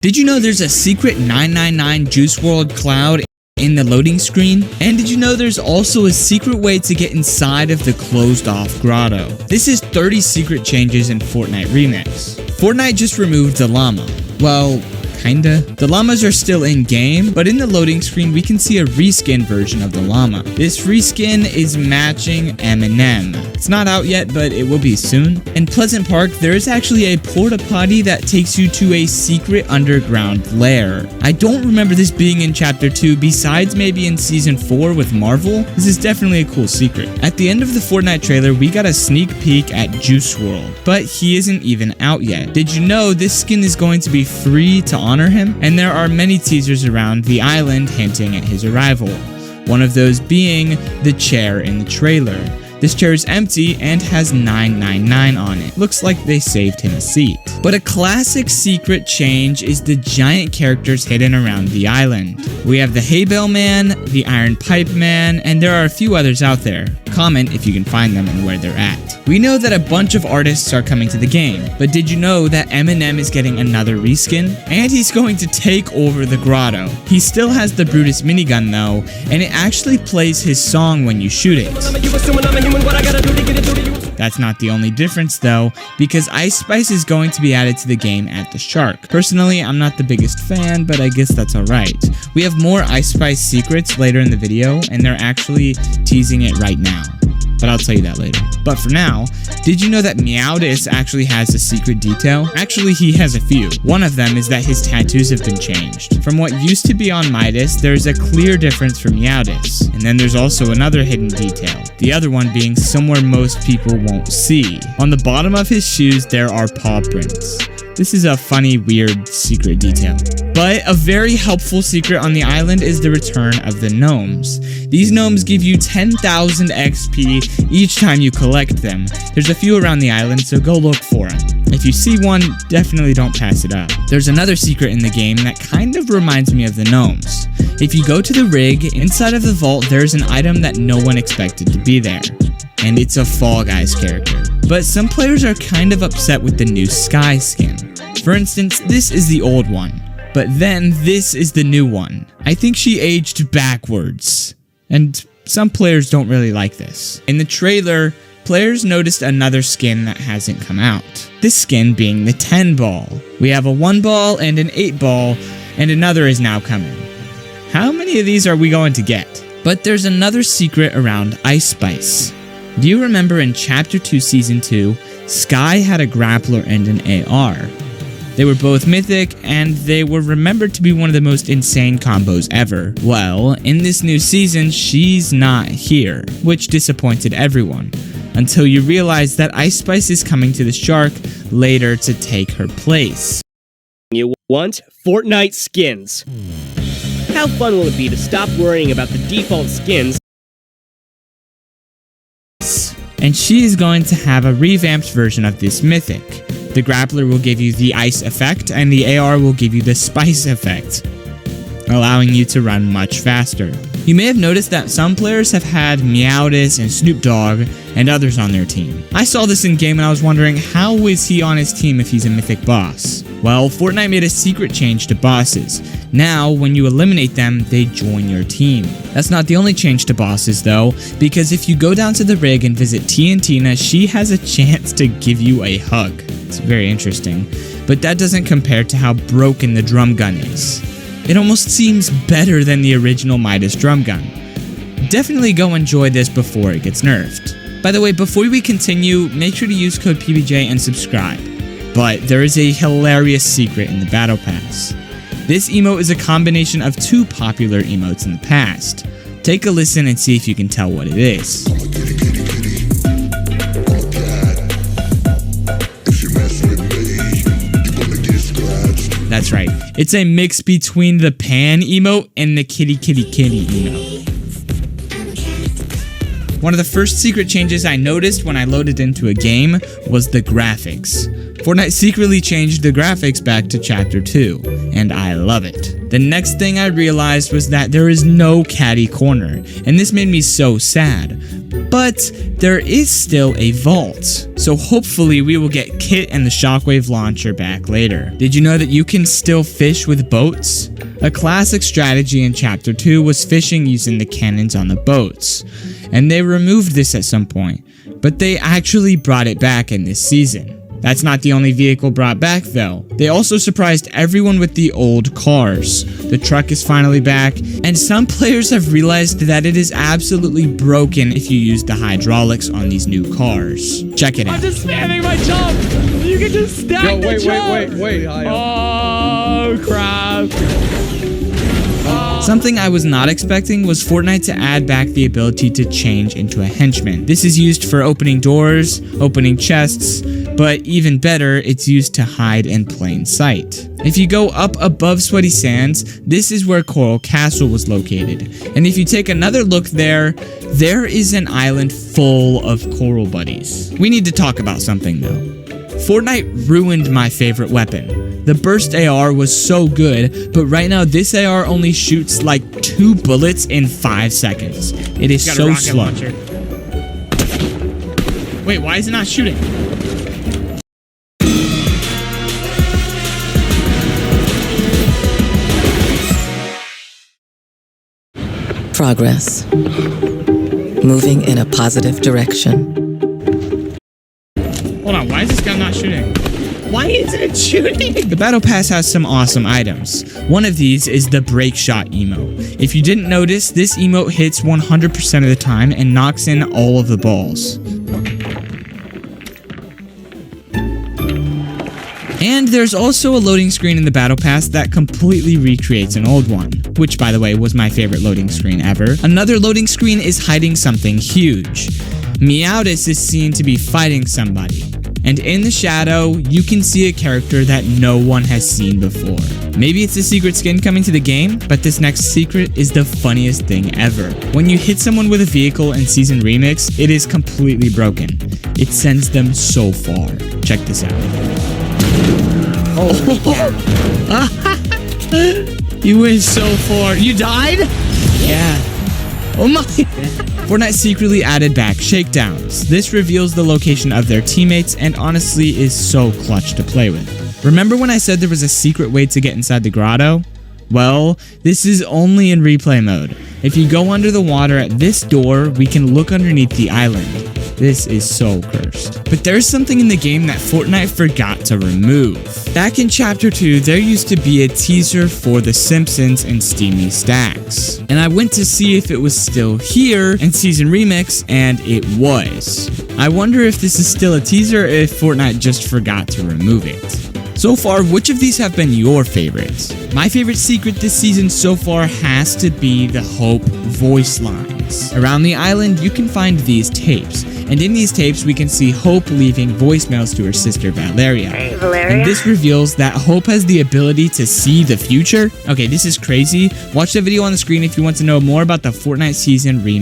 Did you know there's a secret 999 Juice WRLD cloud in the loading screen? And did you know there's also a secret way to get inside of the closed off grotto? This is 30 secret changes in Fortnite Remix. Fortnite just removed the llama. Well, kinda. The llamas are still in game, but in the loading screen we can see a reskin version of the llama. This reskin is matching Eminem. It's not out yet, but it will be soon. In Pleasant Park, there is actually a porta potty that takes you to a secret underground lair. I don't remember this being in Chapter 2, besides maybe in Season 4 with Marvel. This is definitely a cool secret. At the end of the Fortnite trailer, we got a sneak peek at Juice WRLD, but he isn't even out yet. Did you know this skin is going to be free to honor him? And there are many teasers around the island hinting at his arrival. One of those being the chair in the trailer. This chair is empty and has 999 on it. Looks like they saved him a seat. But a classic secret change is the giant characters hidden around the island. We have the Hay Bale Man, the Iron Pipe Man, and there are a few others out there. Comment if you can find them and where they're at. We know that a bunch of artists are coming to the game, but did you know that Eminem is getting another reskin? And he's going to take over the grotto. He still has the Brutus minigun though, and it actually plays his song when you shoot it. That's not the only difference though, because Ice Spice is going to be added to the game at the Shark. Personally, I'm not the biggest fan, but I guess that's alright. We have more Ice Spice secrets later in the video, and they're actually teasing it right now. But I'll tell you that later. But for now, did you know that Meowdis actually has a secret detail? Actually, he has a few. One of them is that his tattoos have been changed. From what used to be on Midas, there's a clear difference for Meowdis. And then there's also another hidden detail. The other one being somewhere most people won't see. On the bottom of his shoes, there are paw prints. This is a funny, weird secret detail. But a very helpful secret on the island is the return of the gnomes. These gnomes give you 10,000 XP each time you collect them. There's a few around the island, so go look for them. If you see one, definitely don't pass it up. There's another secret in the game that kind of reminds me of the gnomes. If you go to the rig, inside of the vault, there's an item that no one expected to be there. And it's a Fall Guys character. But some players are kind of upset with the new Sky skin. For instance, this is the old one, but then this is the new one. I think she aged backwards, and some players don't really like this. In the trailer, players noticed another skin that hasn't come out. This skin being the 10 ball. We have a 1 ball and an 8 ball, and another is now coming. How many of these are we going to get? But there's another secret around Ice Spice. Do you remember in Chapter 2 Season 2, Sky had a grappler and an AR? They were both mythic, and they were remembered to be one of the most insane combos ever. Well, in this new season, she's not here, which disappointed everyone, until you realize that Ice Spice is coming to the Shark later to take her place. You want Fortnite skins. How fun will it be to stop worrying about the default skins? And she is going to have a revamped version of this mythic. The grappler will give you the ice effect, and the AR will give you the spice effect, allowing you to run much faster. You may have noticed that some players have had Meowdis and Snoop Dogg and others on their team. I saw this in game and I was wondering, how is he on his team if he's a mythic boss? Well, Fortnite made a secret change to bosses. Now, when you eliminate them, they join your team. That's not the only change to bosses though, because if you go down to the rig and visit Tina, she has a chance to give you a hug. It's very interesting, but that doesn't compare to how broken the drum gun is. It almost seems better than the original Midas drum gun. Definitely go enjoy this before it gets nerfed. By the way, before we continue, make sure to use code PBJ and subscribe. But there is a hilarious secret in the Battle Pass. This emote is a combination of two popular emotes in the past. Take a listen and see if you can tell what it is. That's right, it's a mix between the pan emote and the kitty emote. One of the first secret changes I noticed when I loaded into a game was the graphics. Fortnite secretly changed the graphics back to Chapter 2, and I love it. The next thing I realized was that there is no catty corner, and this made me so sad. But there is still a vault, so hopefully we will get Kit and the shockwave launcher back later. Did you know that you can still fish with boats? A classic strategy in Chapter 2 was fishing using the cannons on the boats, and they removed this at some point, but they actually brought it back in this season. That's not the only vehicle brought back though. They also surprised everyone with the old cars. The truck is finally back, and some players have realized that it is absolutely broken if you use the hydraulics on these new cars. Check it out. I'm just spamming my jump! You can just stack the jump! Wait. Oh, crap. Something I was not expecting was Fortnite to add back the ability to change into a henchman. This is used for opening doors, opening chests, but even better, it's used to hide in plain sight. If you go up above Sweaty Sands, this is where Coral Castle was located. And if you take another look there is an island full of coral buddies. We need to talk about something though. Fortnite ruined my favorite weapon. The burst AR was so good, but right now this AR only shoots like 2 bullets in 5 seconds. It is so slow. Launcher. Wait, why is it not shooting? Progress. Moving in a positive direction. Hold on, why is this gun not shooting? Why isn't it shooting? The Battle Pass has some awesome items. One of these is the Break Shot emote. If you didn't notice, this emote hits 100% of the time and knocks in all of the balls. And there's also a loading screen in the Battle Pass that completely recreates an old one, which by the way was my favorite loading screen ever. Another loading screen is hiding something huge. Meowdus is seen to be fighting somebody, and in the shadow, you can see a character that no one has seen before. Maybe it's a secret skin coming to the game, but this next secret is the funniest thing ever. When you hit someone with a vehicle in Season Remix, it is completely broken. It sends them so far. Check this out. You went so far. You died? Yeah. Oh my. Fortnite secretly added back shakedowns. This reveals the location of their teammates and honestly is so clutch to play with. Remember when I said there was a secret way to get inside the grotto? Well, this is only in replay mode. If you go under the water at this door, we can look underneath the island. This is so cursed. But there's something in the game that Fortnite forgot to remove. Back in Chapter 2, there used to be a teaser for The Simpsons and Steamy Stacks. And I went to see if it was still here in Season Remix, and it was. I wonder if this is still a teaser or if Fortnite just forgot to remove it. So far, which of these have been your favorites? My favorite secret this season so far has to be the Hope voice lines. Around the island, you can find these tapes. And in these tapes, we can see Hope leaving voicemails to her sister Valeria. Hey, Valeria. And this reveals that Hope has the ability to see the future. Okay, this is crazy. Watch the video on the screen if you want to know more about the Fortnite Season Remix.